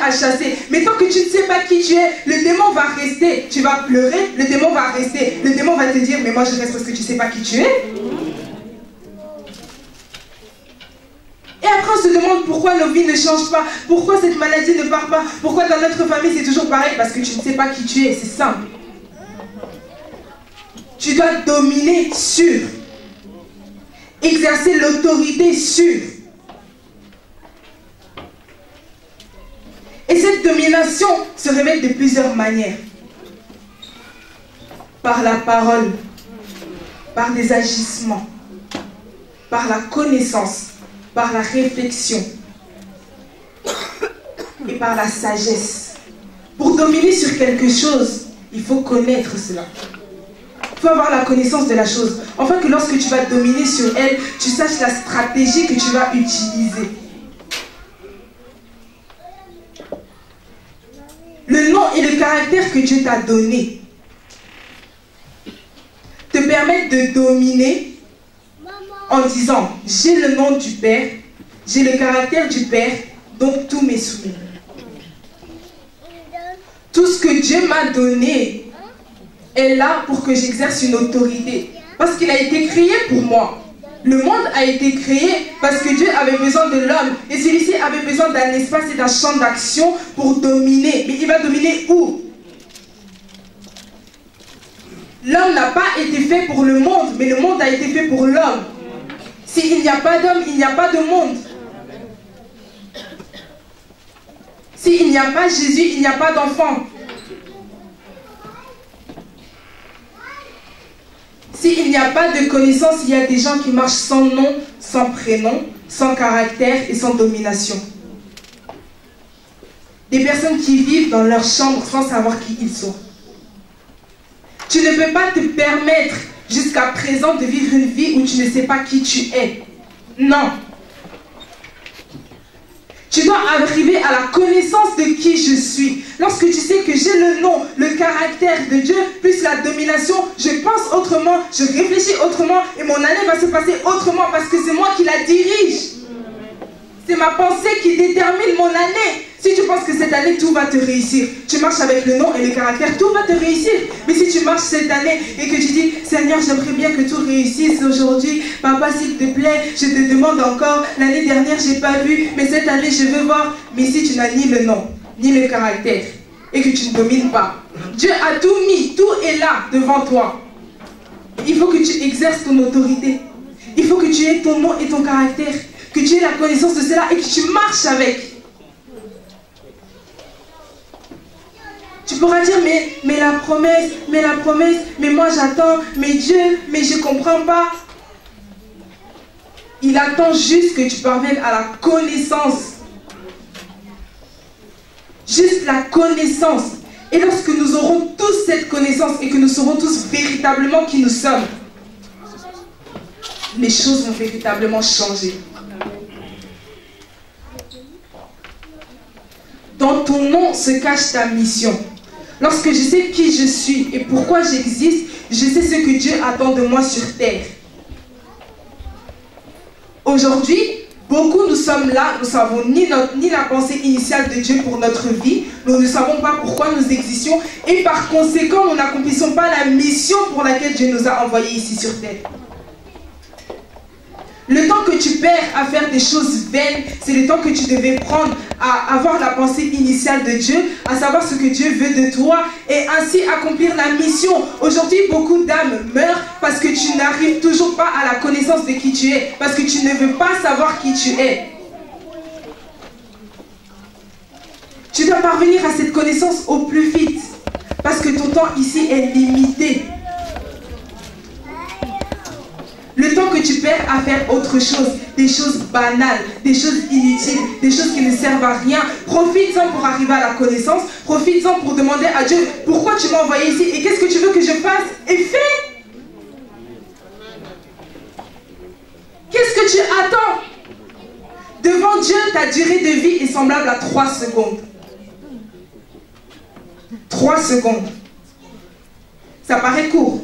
chasser. Mais tant que tu ne sais pas qui tu es, le démon va rester. Tu vas pleurer, le démon va rester. Le démon va te dire, mais moi je reste parce que tu ne sais pas qui tu es. Et après on se demande pourquoi nos vies ne changent pas, pourquoi cette maladie ne part pas, pourquoi dans notre famille c'est toujours pareil, parce que tu ne sais pas qui tu es, c'est simple. Tu dois dominer sur, exercer l'autorité sur. Et cette domination se révèle de plusieurs manières. Par la parole, par des agissements, par la connaissance, par la réflexion et par la sagesse. Pour dominer sur quelque chose, il faut connaître cela. Il faut avoir la connaissance de la chose. Afin que lorsque tu vas dominer sur elle, tu saches la stratégie que tu vas utiliser. Le nom et le caractère que Dieu t'a donné te permettent de dominer en disant « J'ai le nom du Père, j'ai le caractère du Père, donc tout m'est soumis. » Tout ce que Dieu m'a donné est là pour que j'exerce une autorité. Parce qu'il a été créé pour moi. Le monde a été créé parce que Dieu avait besoin de l'homme. Et celui-ci avait besoin d'un espace et d'un champ d'action pour dominer. Mais il va dominer où? L'homme n'a pas été fait pour le monde, mais le monde a été fait pour l'homme. S'il n'y a pas d'homme, il n'y a pas de monde. S'il n'y a pas Jésus, il n'y a pas d'enfant. S'il n'y a pas de connaissance, il y a des gens qui marchent sans nom, sans prénom, sans caractère et sans domination. Des personnes qui vivent dans leur chambre sans savoir qui ils sont. Tu ne peux pas te permettre jusqu'à présent de vivre une vie où tu ne sais pas qui tu es. Non. Tu dois arriver à la connaissance de qui je suis. Lorsque tu sais que j'ai le nom, le caractère de Dieu, plus la domination, je pense autrement, je réfléchis autrement et mon année va se passer autrement parce que c'est moi qui la dirige. C'est ma pensée qui détermine mon année. Si tu penses que cette année, tout va te réussir, tu marches avec le nom et le caractère, tout va te réussir. Mais si tu marches cette année et que tu dis, Seigneur, j'aimerais bien que tout réussisse aujourd'hui, Papa, s'il te plaît, je te demande encore, l'année dernière, je n'ai pas vu, mais cette année, je veux voir. Mais si tu n'as ni le nom, ni le caractère, et que tu ne domines pas, Dieu a tout mis, tout est là devant toi. Il faut que tu exerces ton autorité. Il faut que tu aies ton nom et ton caractère, que tu aies la connaissance de cela et que tu marches avec. Tu pourras dire, mais la promesse, mais moi j'attends, mais Dieu, mais je ne comprends pas. Il attend juste que tu parviennes à la connaissance. Juste la connaissance. Et lorsque nous aurons tous cette connaissance et que nous saurons tous véritablement qui nous sommes, les choses vont véritablement changer. Dans ton nom se cache ta mission. Lorsque je sais qui je suis et pourquoi j'existe, je sais ce que Dieu attend de moi sur terre. Aujourd'hui, beaucoup nous sommes là, nous ne savons ni la pensée initiale de Dieu pour notre vie, nous ne savons pas pourquoi nous existions et par conséquent, nous n'accomplissons pas la mission pour laquelle Dieu nous a envoyés ici sur terre. Le temps que tu perds à faire des choses vaines, c'est le temps que tu devais prendre à avoir la pensée initiale de Dieu, à savoir ce que Dieu veut de toi et ainsi accomplir la mission. Aujourd'hui, beaucoup d'âmes meurent parce que tu n'arrives toujours pas à la connaissance de qui tu es, parce que tu ne veux pas savoir qui tu es. Tu dois parvenir à cette connaissance au plus vite, parce que ton temps ici est limité. Le temps que tu perds à faire autre chose, des choses banales, des choses inutiles, des choses qui ne servent à rien, profites-en pour arriver à la connaissance, profites-en pour demander à Dieu pourquoi tu m'as envoyé ici et qu'est-ce que tu veux que je fasse et fais. Qu'est-ce que tu attends? Devant Dieu, ta durée de vie est semblable à 3 secondes. 3 secondes. Ça paraît court.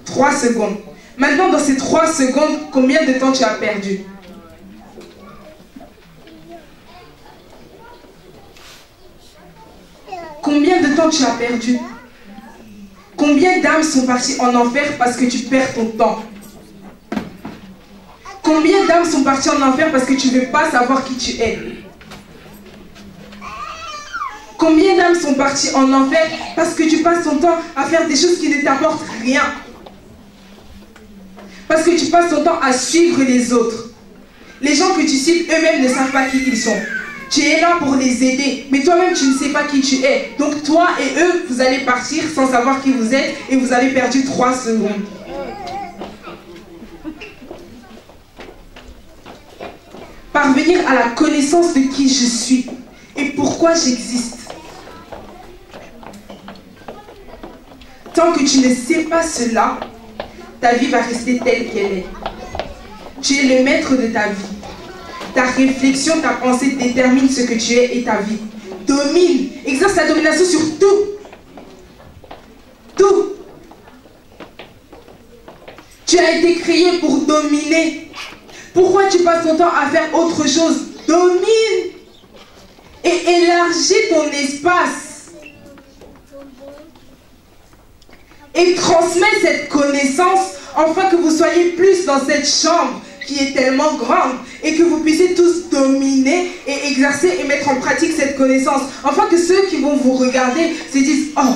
3 secondes. Maintenant, dans ces 3 secondes, combien de temps tu as perdu? Combien de temps tu as perdu? Combien d'âmes sont parties en enfer parce que tu perds ton temps? Combien d'âmes sont parties en enfer parce que tu ne veux pas savoir qui tu es? Combien d'âmes sont parties en enfer parce que tu passes ton temps à faire des choses qui ne t'apportent rien? Parce que tu passes ton temps à suivre les autres. Les gens que tu cites eux-mêmes ne savent pas qui ils sont. Tu es là pour les aider, mais toi-même tu ne sais pas qui tu es. Donc toi et eux, vous allez partir sans savoir qui vous êtes et vous avez perdu 3 secondes. Parvenir à la connaissance de qui je suis et pourquoi j'existe. Tant que tu ne sais pas cela, ta vie va rester telle qu'elle est. Tu es le maître de ta vie. Ta réflexion, ta pensée détermine ce que tu es et ta vie. Domine, exerce la domination sur tout. Tout. Tu as été créé pour dominer. Pourquoi tu passes ton temps à faire autre chose? Domine. Et élargis ton espace. Et transmets cette connaissance afin que vous soyez plus dans cette chambre qui est tellement grande et que vous puissiez tous dominer et exercer et mettre en pratique cette connaissance. Afin que ceux qui vont vous regarder se disent « Oh,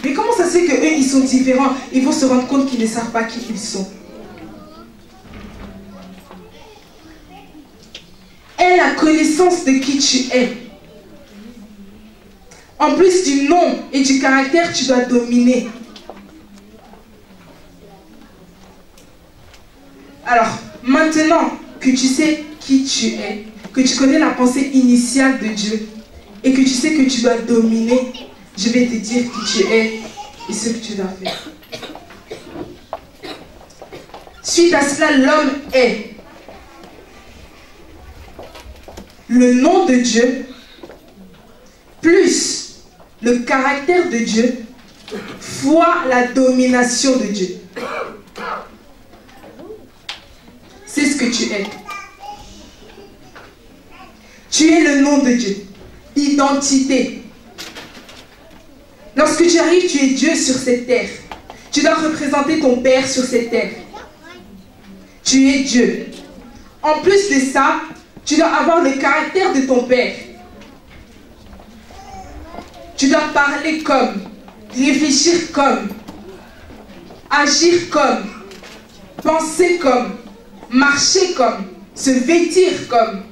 mais comment ça se fait qu'eux, ils sont différents ?» Ils vont se rendre compte qu'ils ne savent pas qui ils sont. Aie la connaissance de qui tu es. En plus du nom et du caractère, tu dois dominer. Alors, maintenant que tu sais qui tu es, que tu connais la pensée initiale de Dieu et que tu sais que tu dois dominer, je vais te dire qui tu es et ce que tu dois faire. Suite à cela, l'homme est le nom de Dieu plus le caractère de Dieu fois la domination de Dieu. C'est ce que tu es. Tu es le nom de Dieu. Identité. Lorsque tu arrives, tu es Dieu sur cette terre. Tu dois représenter ton Père sur cette terre. Tu es Dieu. En plus de ça, tu dois avoir le caractère de ton Père. Tu dois parler comme, réfléchir comme, agir comme, penser comme, marcher comme, se vêtir comme.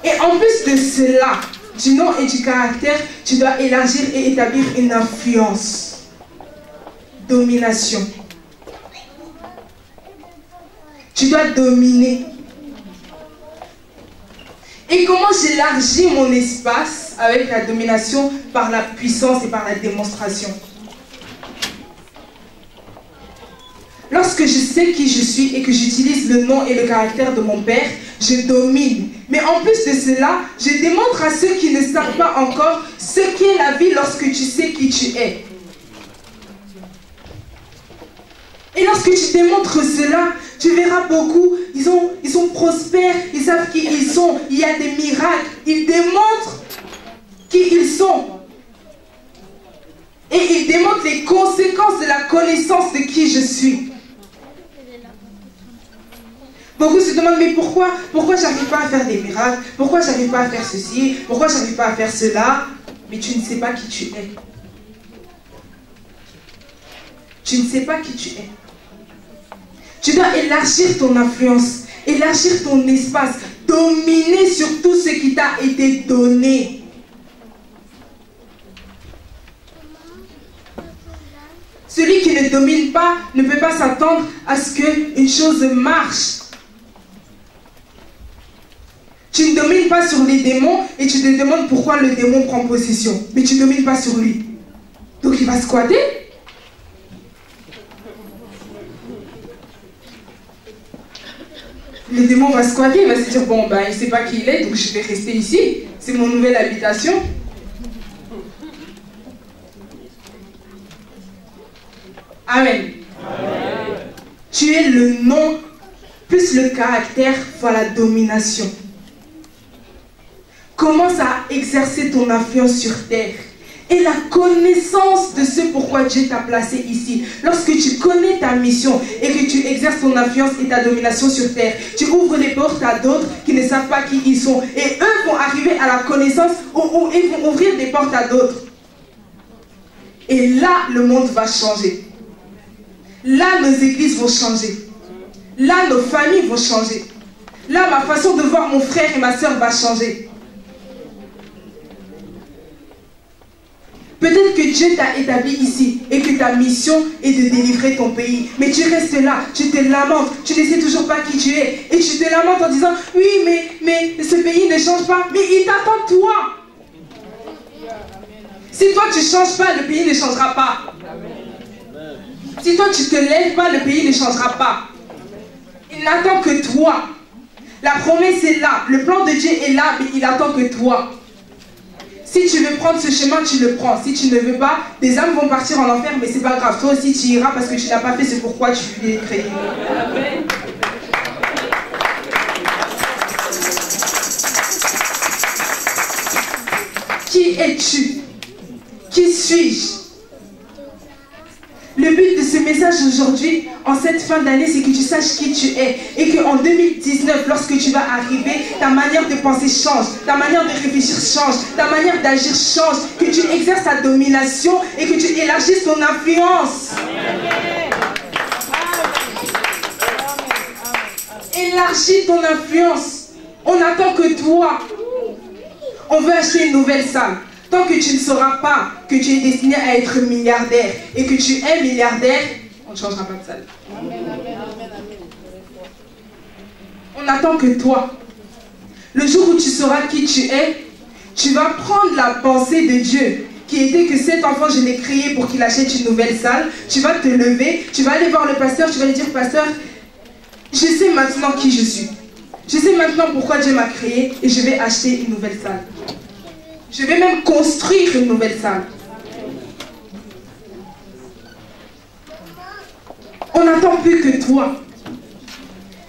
Et en plus de cela, du nom et du caractère, tu dois élargir et établir une influence. Domination. Tu dois dominer. Et comment j'élargis mon espace avec la domination? Par la puissance et par la démonstration. Lorsque je sais qui je suis et que j'utilise le nom et le caractère de mon Père, je domine. Mais en plus de cela, je démontre à ceux qui ne savent pas encore ce qu'est la vie lorsque tu sais qui tu es. Et lorsque tu démontres cela, tu verras beaucoup, ils sont prospères, ils savent qui ils sont, il y a des miracles, ils démontrent qui ils sont. Et ils démontrent les conséquences de la connaissance de qui je suis. Beaucoup se demandent, mais pourquoi j'arrive pas à faire des miracles? Pourquoi j'arrive pas à faire ceci? Pourquoi j'arrive pas à faire cela? Mais tu ne sais pas qui tu es. Tu ne sais pas qui tu es. Tu dois élargir ton influence, élargir ton espace, dominer sur tout ce qui t'a été donné. Celui qui ne domine pas ne peut pas s'attendre à ce qu'une chose marche. Tu ne domines pas sur les démons et tu te demandes pourquoi le démon prend possession. Mais tu ne domines pas sur lui. Donc il va squatter. le démon va squatter, il va se dire, bon, ben, il ne sait pas qui il est, donc je vais rester ici. C'est mon nouvelle habitation. Amen. Amen. Tu es le nom, plus le caractère, voilà la domination. Commence à exercer ton influence sur terre. Et la connaissance de ce pourquoi Dieu t'a placé ici. Lorsque tu connais ta mission et que tu exerces ton influence et ta domination sur terre, tu ouvres les portes à d'autres qui ne savent pas qui ils sont. Et eux vont arriver à la connaissance ou ils vont ouvrir des portes à d'autres. Et là, le monde va changer. Là, nos églises vont changer. Là, nos familles vont changer. Là, ma façon de voir mon frère et ma soeur va changer. Peut-être que Dieu t'a établi ici et que ta mission est de délivrer ton pays. Mais tu restes là, tu te lamentes, tu ne sais toujours pas qui tu es. Et tu te lamentes en disant, oui, mais ce pays ne change pas. Mais il t'attend toi. Si toi tu ne changes pas, le pays ne changera pas. Si toi tu ne te lèves pas, le pays ne changera pas. Il n'attend que toi. La promesse est là, le plan de Dieu est là, mais il attend que toi. Si tu veux prendre ce chemin, tu le prends. Si tu ne veux pas, des âmes vont partir en enfer, mais c'est pas grave. Toi aussi, tu iras parce que tu n'as pas fait ce pourquoi tu es créé. Qui es-tu? Qui suis-je? Le but de ce message aujourd'hui, en cette fin d'année, c'est que tu saches qui tu es. Et qu'en 2019, lorsque tu vas arriver, ta manière de penser change, ta manière de réfléchir change, ta manière d'agir change, que tu exerces ta domination et que tu élargisses ton influence. Élargis ton influence. On n'attend que toi. On veut acheter une nouvelle salle. Tant que tu ne sauras pas que tu es destiné à être milliardaire et que tu es milliardaire, on ne changera pas de salle. On n'attend que toi. Le jour où tu sauras qui tu es, tu vas prendre la pensée de Dieu qui était que cet enfant, je l'ai créé pour qu'il achète une nouvelle salle. Tu vas te lever, tu vas aller voir le pasteur, tu vas lui dire, pasteur, je sais maintenant qui je suis. Je sais maintenant pourquoi Dieu m'a créé et je vais acheter une nouvelle salle. Je vais même construire une nouvelle salle. On n'attend plus que toi.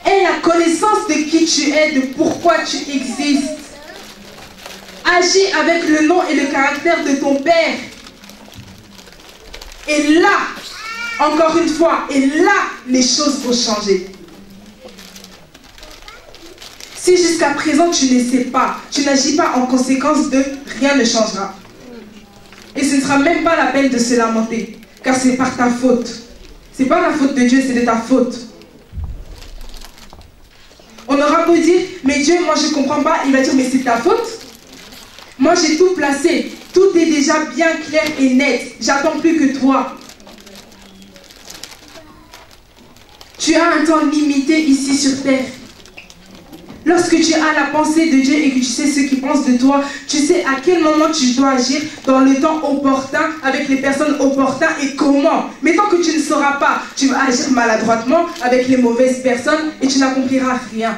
Aie la connaissance de qui tu es, de pourquoi tu existes. Agis avec le nom et le caractère de ton Père. Et là, encore une fois, et là, les choses vont changer. Si jusqu'à présent tu ne sais pas, tu n'agis pas en conséquence de, rien ne changera. Et ce ne sera même pas la peine de se lamenter, car c'est par ta faute. Ce n'est pas la faute de Dieu, c'est de ta faute. On aura beau dire, mais Dieu, moi je ne comprends pas, il va dire, mais c'est ta faute. Moi j'ai tout placé, tout est déjà bien clair et net, j'attends plus que toi. Tu as un temps limité ici sur terre. Lorsque tu as la pensée de Dieu et que tu sais ce qu'il pense de toi, tu sais à quel moment tu dois agir dans le temps opportun, avec les personnes opportunes et comment. Mais tant que tu ne sauras pas, tu vas agir maladroitement avec les mauvaises personnes et tu n'accompliras rien.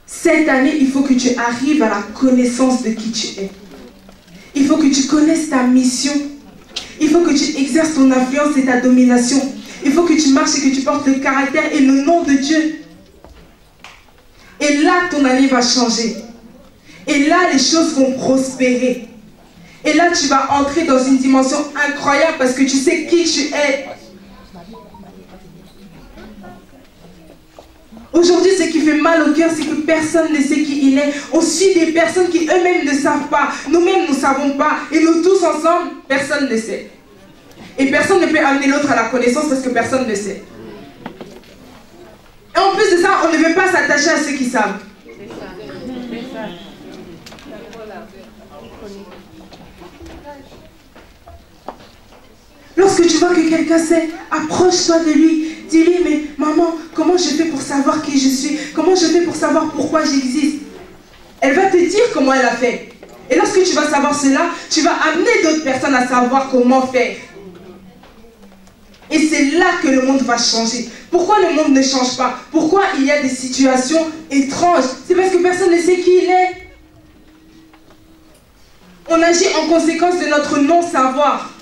Cette année, il faut que tu arrives à la connaissance de qui tu es. Il faut que tu connaisses ta mission. Il faut que tu exerces ton influence et ta domination. Il faut que tu marches et que tu portes le caractère et le nom de Dieu. Et là, ton année va changer. Et là, les choses vont prospérer. Et là, tu vas entrer dans une dimension incroyable parce que tu sais qui tu es. Aujourd'hui, ce qui fait mal au cœur, c'est que personne ne sait qui il est. On suit des personnes qui eux-mêmes ne savent pas. Nous-mêmes, nous ne savons pas. Et nous tous ensemble, personne ne sait. Et personne ne peut amener l'autre à la connaissance parce que personne ne sait. Et en plus de ça, on ne veut pas s'attacher à ceux qui savent. Lorsque tu vois que quelqu'un sait, approche-toi de lui. Dis-lui, mais maman, comment je fais pour savoir qui je suis? Comment je fais pour savoir pourquoi j'existe? Elle va te dire comment elle a fait. Et lorsque tu vas savoir cela, tu vas amener d'autres personnes à savoir comment faire. Et c'est là que le monde va changer. Pourquoi le monde ne change pas? Pourquoi il y a des situations étranges? C'est parce que personne ne sait qui il est. On agit en conséquence de notre non-savoir.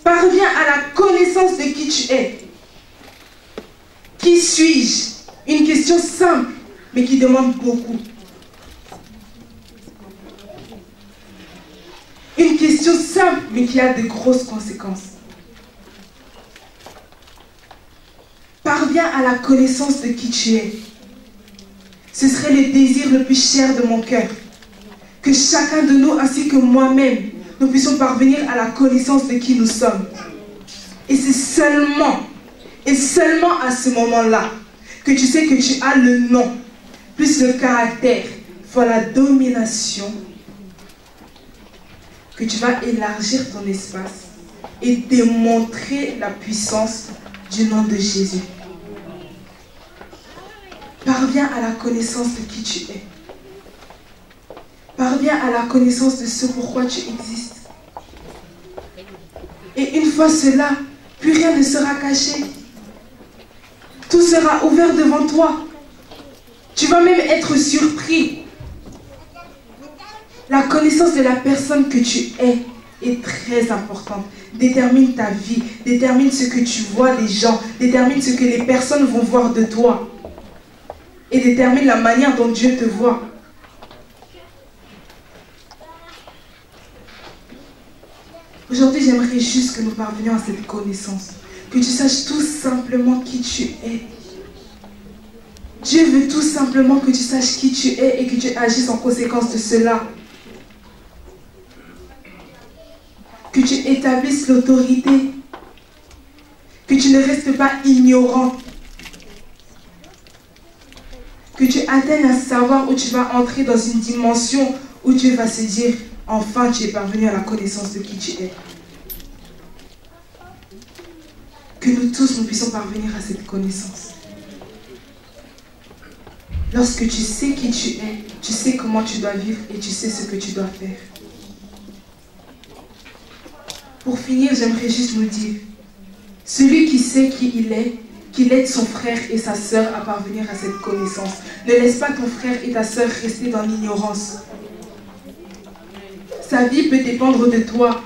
Parviens à la connaissance de qui tu es. Qui suis-je? Une question simple, mais qui demande beaucoup. Une question simple, mais qui a de grosses conséquences. Parviens à la connaissance de qui tu es. Ce serait le désir le plus cher de mon cœur. Que chacun de nous, ainsi que moi-même, nous puissions parvenir à la connaissance de qui nous sommes. Et c'est seulement, et seulement à ce moment-là, que tu sais que tu as le nom, plus le caractère, fois la domination, que tu vas élargir ton espace et démontrer la puissance du nom de Jésus. Parviens à la connaissance de qui tu es. Parviens à la connaissance de ce pourquoi tu existes. Et une fois cela, plus rien ne sera caché. Tout sera ouvert devant toi. Tu vas même être surpris. La connaissance de la personne que tu es est très importante. Détermine ta vie, détermine ce que tu vois des gens, détermine ce que les personnes vont voir de toi. Et détermine la manière dont Dieu te voit. Aujourd'hui, j'aimerais juste que nous parvenions à cette connaissance. Que tu saches tout simplement qui tu es. Dieu veut tout simplement que tu saches qui tu es et que tu agisses en conséquence de cela. Que tu établisses l'autorité. Que tu ne restes pas ignorant. Que tu atteignes à savoir où tu vas entrer dans une dimension où Dieu va se dire, enfin tu es parvenu à la connaissance de qui tu es. Que nous tous, nous puissions parvenir à cette connaissance. Lorsque tu sais qui tu es, tu sais comment tu dois vivre et tu sais ce que tu dois faire. Pour finir, j'aimerais juste nous dire, celui qui sait qui il est, qu'il aide son frère et sa sœur à parvenir à cette connaissance. Ne laisse pas ton frère et ta sœur rester dans l'ignorance. Sa vie peut dépendre de toi.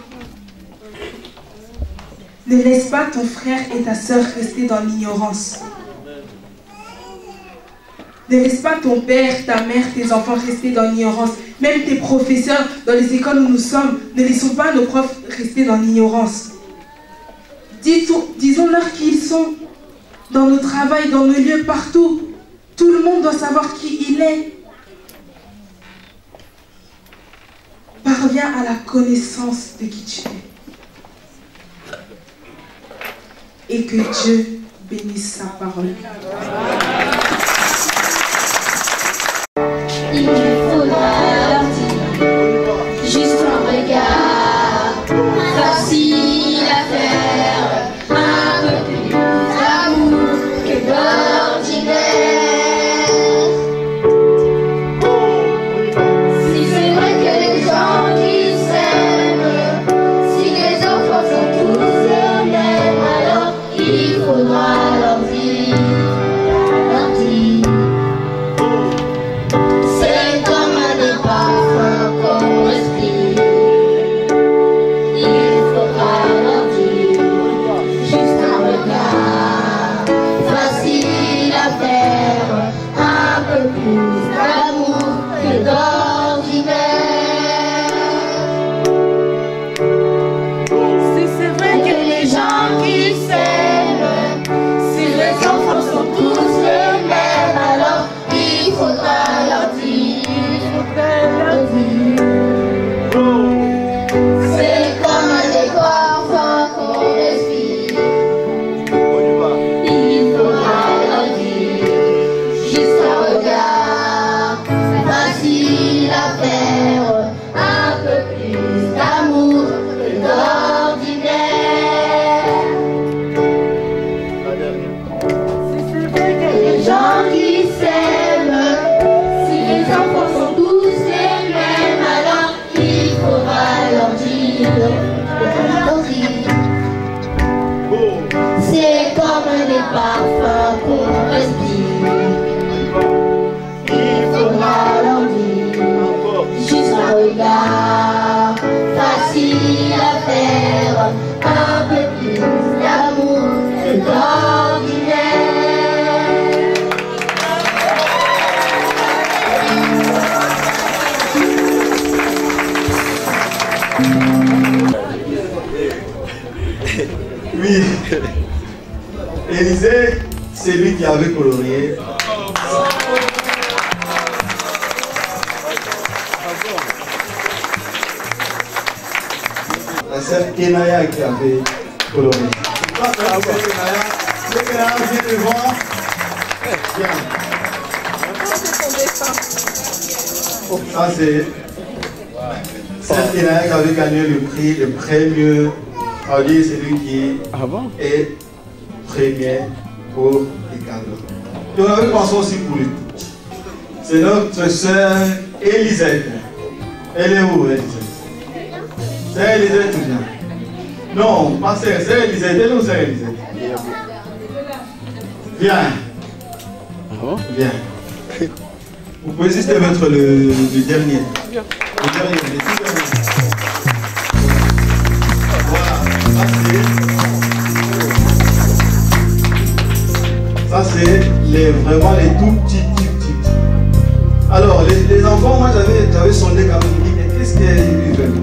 Ne laisse pas ton frère et ta sœur rester dans l'ignorance. Ne laisse pas ton père, ta mère, tes enfants rester dans l'ignorance. Même tes professeurs dans les écoles où nous sommes, ne laissons pas nos profs rester dans l'ignorance. Disons-leur qui ils sont. Dans nos travails, dans nos lieux, partout. Tout le monde doit savoir qui il est. Parviens à la connaissance de qui tu es. Et que Dieu bénisse sa parole. Il me faudra juste un regard facile à faire, un peu plus d'amour que d'ordinaire. Si c'est vrai que les gens qui s'aiment, si les enfants sont tous les mêmes, alors il faudra leur dire. C'est des parfums qu'on respire. Il faudra leur dire juste un regard facile à faire, un peu plus d'amour que d'ordinaire. Oui, Élisée, c'est lui qui avait colorié. La sœur Kenaya qui avait colorié. Kenaya, viens me voir. Viens. Ça c'est Sœur Kenaya qui avait gagné le prix, le premier. C'est lui qui est premier pour les cadeaux. Et on avait pensé aussi pour lui. C'est notre sœur Elisette. Elle est où, Elisette? Sœur Elisette ou bien? Non, pas sœur Elisette. Elle est où, sœur Elisette? Viens. Viens. Vous pouvez juste mettre le dernier. Le dernier, les 6 derniers. Ça c'est vraiment les tout petits. Alors les enfants, moi j'avais sondé quand même, mais qu'est-ce qu'ils veulent?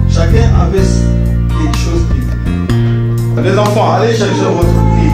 Chacun avait quelque chose qu'il veut. Les enfants, allez chercher votre prix.